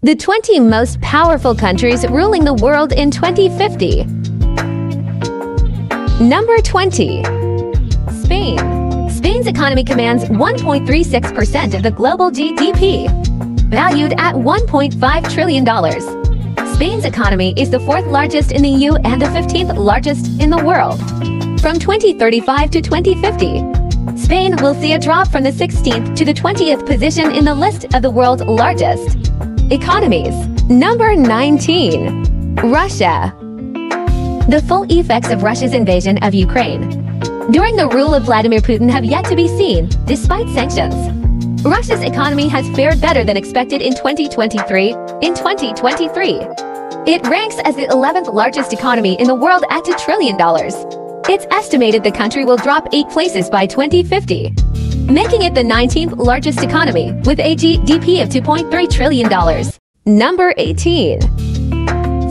The 20 most powerful countries ruling the world in 2050. Number 20. Spain. Spain's economy commands 1.36% of the global GDP, valued at $1.5 trillion. Spain's economy is the 4th largest in the EU and the 15th largest in the world. From 2035 to 2050, Spain will see a drop from the 16th to the 20th position in the list of the world's largest economies. Number 19. Russia. The full effects of Russia's invasion of Ukraine during the rule of Vladimir Putin have yet to be seen, despite sanctions. Russia's economy has fared better than expected in 2023. In 2023, it ranks as the 11th largest economy in the world at $2 trillion. It's estimated the country will drop 8 places by 2050, making it the 19th largest economy with a GDP of $2.3 trillion. Number 18.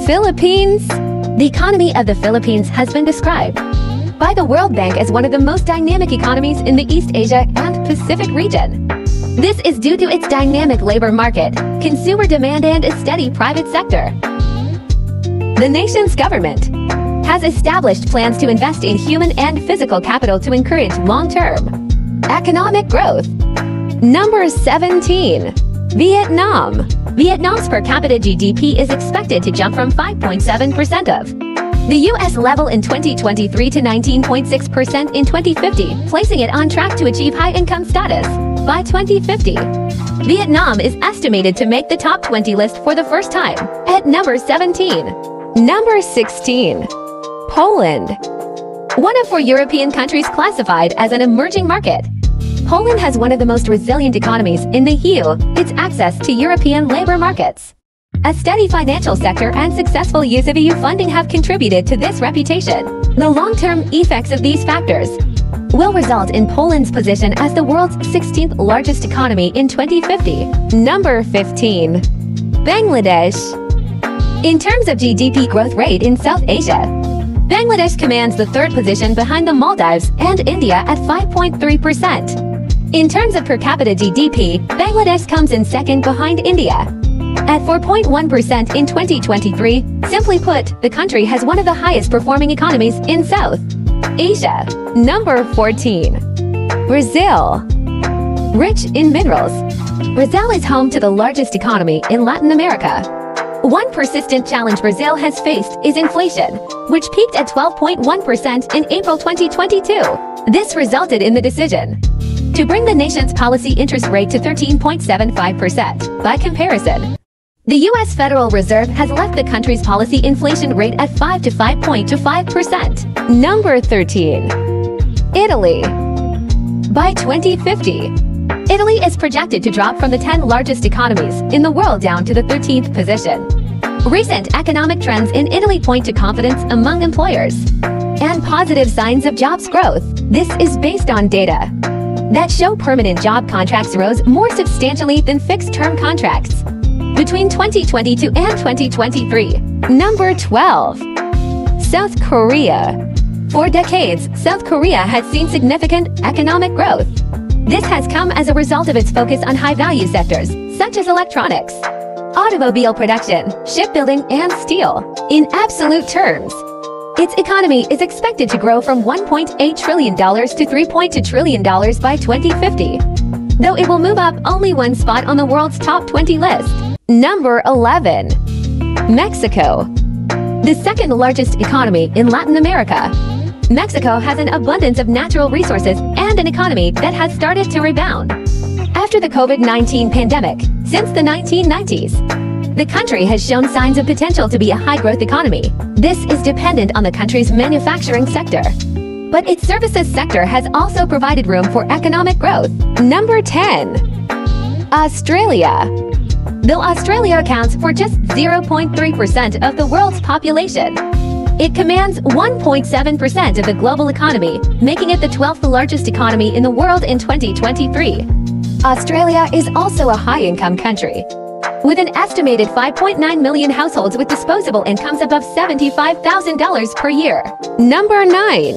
Philippines. The economy of the Philippines has been described by the World Bank as one of the most dynamic economies in the East Asia and Pacific region. This is due to its dynamic labor market, consumer demand, and a steady private sector. The nation's government has established plans to invest in human and physical capital to encourage long-term economic growth. Number 17. Vietnam. Vietnam's per capita GDP is expected to jump from 5.7% of the U.S. level in 2023 to 19.6% in 2050, placing it on track to achieve high-income status by 2050. Vietnam is estimated to make the top 20 list for the first time at number 17. Number 16. Poland. One of 4 European countries classified as an emerging market, Poland has one of the most resilient economies in the EU. Its access to European labor markets, a steady financial sector, and successful use of EU funding have contributed to this reputation. The long-term effects of these factors will result in Poland's position as the world's 16th largest economy in 2050. Number 15. Bangladesh. In terms of GDP growth rate in South Asia, Bangladesh commands the 3rd position behind the Maldives and India at 5.3%. In terms of per capita GDP, Bangladesh comes in 2nd behind India at 4.1% in 2023. Simply put, the country has one of the highest performing economies in South Asia. Number 14. Brazil. Rich in minerals, Brazil is home to the largest economy in Latin America. One persistent challenge Brazil has faced is inflation, which peaked at 12.1% in April 2022. This resulted in the decision to bring the nation's policy interest rate to 13.75%. By comparison, the U.S. Federal Reserve has left the country's policy inflation rate at 5 to 5.25%. Number 13. Italy. By 2050, Italy is projected to drop from the 10 largest economies in the world down to the 13th position. Recent economic trends in Italy point to confidence among employers and positive signs of jobs growth. This is based on data that show permanent job contracts rose more substantially than fixed-term contracts between 2022 and 2023. Number 12. South Korea. For decades, South Korea has seen significant economic growth. This has come as a result of its focus on high-value sectors, such as electronics, automobile production, shipbuilding, and steel. In absolute terms, its economy is expected to grow from $1.8 trillion to $3.2 trillion by 2050, though it will move up only 1 spot on the world's top 20 list. Number 11. Mexico. The 2nd largest economy in Latin America, Mexico has an abundance of natural resources and an economy that has started to rebound after the COVID-19 pandemic. Since the 1990s, the country has shown signs of potential to be a high-growth economy. This is dependent on the country's manufacturing sector, but its services sector has also provided room for economic growth. Number 10. Australia. Though Australia accounts for just 0.3% of the world's population, it commands 1.7% of the global economy, making it the 12th largest economy in the world in 2023. Australia is also a high-income country, with an estimated 5.9 million households with disposable incomes above $75,000 per year. Number 9.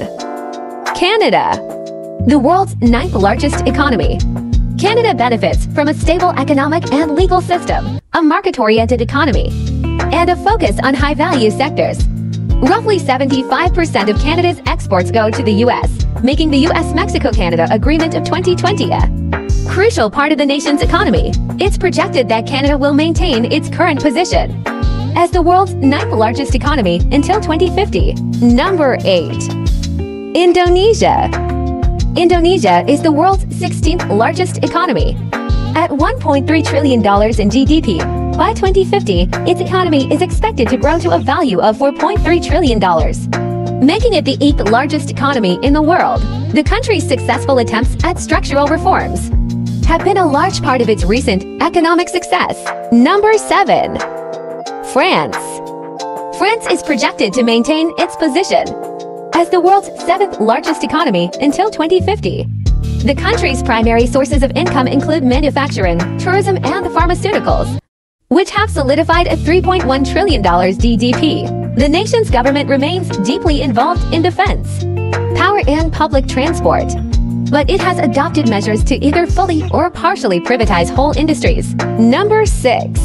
Canada. The world's 9th largest economy, Canada benefits from a stable economic and legal system, a market-oriented economy, and a focus on high-value sectors. Roughly 75% of Canada's exports go to the U.S., making the U.S.-Mexico-Canada Agreement of 2020 a crucial part of the nation's economy. It's projected that Canada will maintain its current position as the world's 9th largest economy until 2050. Number 8. Indonesia. Indonesia is the world's 16th largest economy. At $1.3 trillion in GDP, by 2050, its economy is expected to grow to a value of $4.3 trillion, making it the 8th largest economy in the world. The country's successful attempts at structural reforms have been a large part of its recent economic success. Number 7. France. France is projected to maintain its position as the world's 7th largest economy until 2050. The country's primary sources of income include manufacturing, tourism, and pharmaceuticals, which have solidified a $3.1 trillion GDP. The nation's government remains deeply involved in defense, power, and public transport, but it has adopted measures to either fully or partially privatize whole industries. Number 6.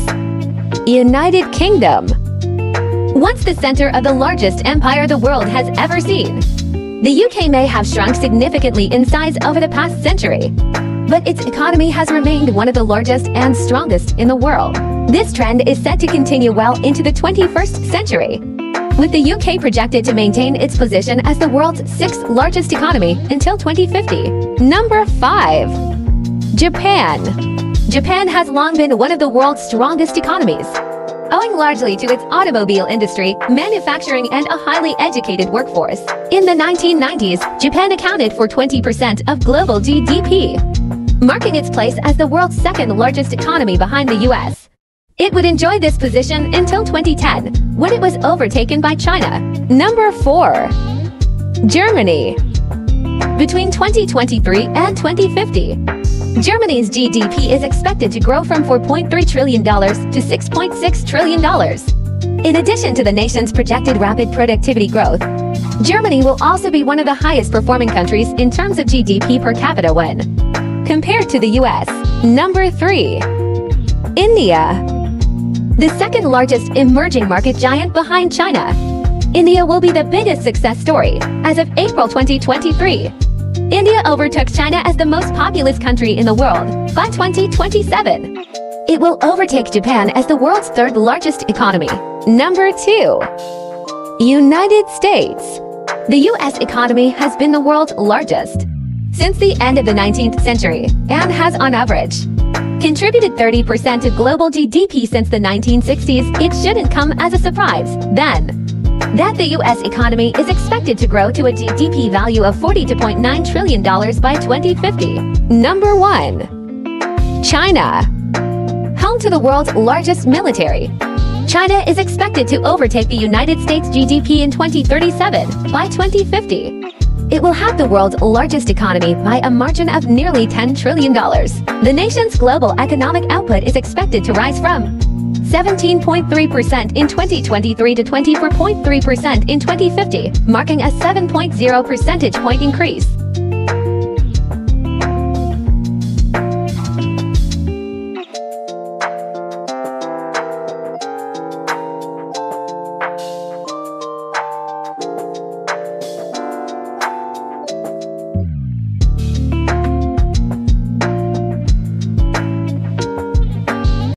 United Kingdom. Once the center of the largest empire the world has ever seen, the UK may have shrunk significantly in size over the past century, but its economy has remained one of the largest and strongest in the world. This trend is set to continue well into the 21st century, with the UK projected to maintain its position as the world's 6th largest economy until 2050. Number 5. Japan. Japan has long been one of the world's strongest economies, owing largely to its automobile industry, manufacturing, and a highly educated workforce. In the 1990s, Japan accounted for 20% of global GDP, marking its place as the world's 2nd largest economy behind the US. It would enjoy this position until 2010, when it was overtaken by China. Number 4. Germany. Between 2023 and 2050, Germany's GDP is expected to grow from $4.3 trillion to $6.6 trillion. In addition to the nation's projected rapid productivity growth, Germany will also be one of the highest performing countries in terms of GDP per capita when compared to the US. Number 3. India. The 2nd largest emerging market giant behind China, India will be the biggest success story as of April 2023. India overtook China as the most populous country in the world by 2027. It will overtake Japan as the world's 3rd largest economy. Number 2. United States. The U.S. economy has been the world's largest since the end of the 19th century and has, on average, contributed 30% to global GDP since the 1960s. It shouldn't come as a surprise, then, that the U.S. economy is expected to grow to a GDP value of $42.9 trillion by 2050. Number 1. China. Home to the world's largest military, China is expected to overtake the United States GDP in 2037. By 2050, it will have the world's largest economy by a margin of nearly $10 trillion. The nation's global economic output is expected to rise from 17.3% in 2023 to 24.3% in 2050, marking a 7.0 percentage point increase.